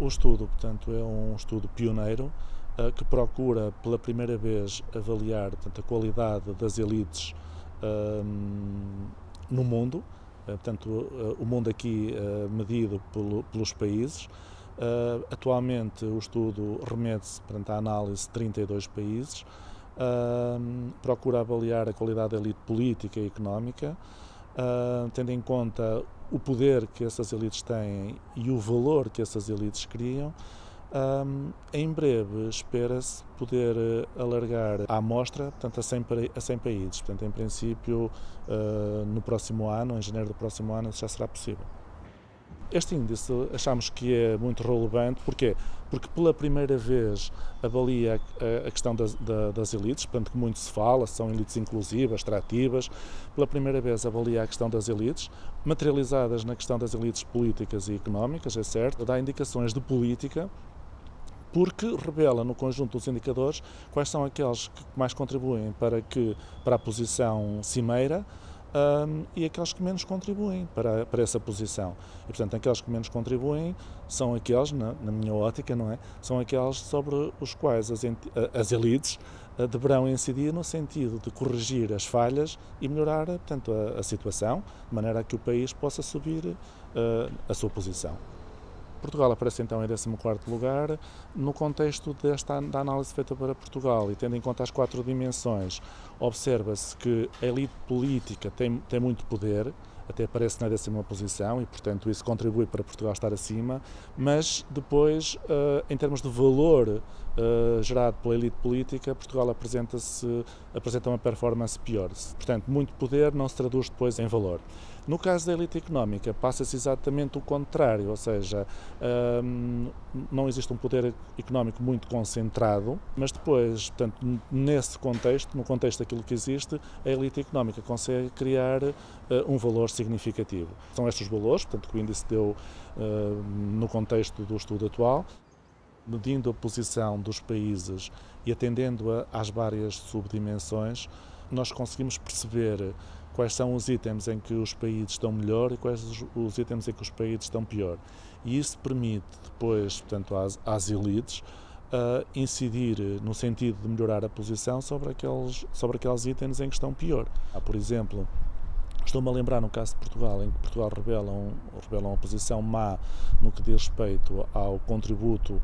O estudo, portanto, é um estudo pioneiro que procura pela primeira vez avaliar, portanto, a qualidade das elites no mundo, portanto, o mundo aqui medido pelos países. Atualmente o estudo remete-se, portanto, à análise de 32 países, procura avaliar a qualidade da elite política e económica, tendo em conta o poder que essas elites têm e o valor que essas elites criam. Em breve espera-se poder alargar a amostra, portanto, a 100 países. Portanto, em princípio, no próximo ano, em janeiro do próximo ano, isso já será possível. Este índice achamos que é muito relevante. Porquê? Porque pela primeira vez avalia a questão das elites, portanto, que muito se fala, são elites inclusivas, extrativas. Pela primeira vez avalia a questão das elites, materializadas na questão das elites políticas e económicas, é certo, dá indicações de política, porque revela no conjunto dos indicadores quais são aqueles que mais contribuem para a posição cimeira, e aqueles que menos contribuem para essa posição. E, portanto, aqueles que menos contribuem são aqueles, na minha ótica, não é? São aqueles sobre os quais as elites deverão incidir no sentido de corrigir as falhas e melhorar, portanto, a situação, de maneira a que o país possa subir a sua posição. Portugal aparece então em 14º lugar. No contexto da análise feita para Portugal e tendo em conta as 4 dimensões, observa-se que a elite política tem muito poder, até aparece na 10ª posição e, portanto, isso contribui para Portugal estar acima, mas depois, em termos de valor gerado pela elite política, Portugal apresenta uma performance pior. Portanto, muito poder não se traduz depois em valor. No caso da elite económica, passa-se exatamente o contrário, ou seja, não existe um poder económico muito concentrado, mas depois, portanto, nesse contexto, no contexto daquilo que existe, a elite económica consegue criar um valor significativo. São estes valores, portanto, que o índice deu no contexto do estudo atual, medindo a posição dos países e atendendo às várias subdimensões, nós conseguimos perceber quais são os itens em que os países estão melhor e quais os itens em que os países estão pior. E isso permite depois, portanto, às elites incidir no sentido de melhorar a posição sobre aqueles itens em que estão pior. Por exemplo, estou-me a lembrar no caso de Portugal, em que Portugal revela uma posição má no que diz respeito ao contributo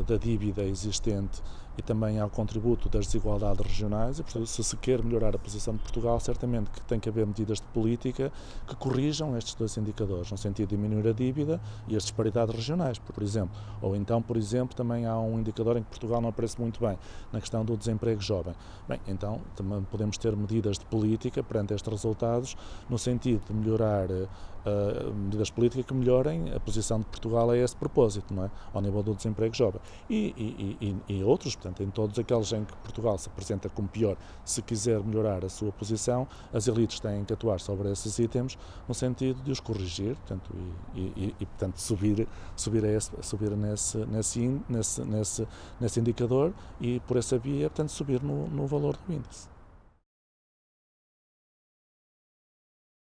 da dívida existente e também ao contributo das desigualdades regionais. E, portanto, se quer melhorar a posição de Portugal, certamente que tem que haver medidas de política que corrijam estes 2 indicadores, no sentido de diminuir a dívida e as disparidades regionais, por exemplo. Ou então, por exemplo, também há um indicador em que Portugal não aparece muito bem, na questão do desemprego jovem. Bem, então também podemos ter medidas de política perante estes resultados, no sentido de melhorar medidas políticas que melhorem a posição de Portugal a esse propósito, não é? Ao nível do desemprego jovem. E outros, portanto, em todos aqueles em que Portugal se apresenta como pior, se quiser melhorar a sua posição, as elites têm que atuar sobre esses itens no sentido de os corrigir, portanto, portanto, subir nesse indicador e, por essa via, portanto, subir no valor do índice.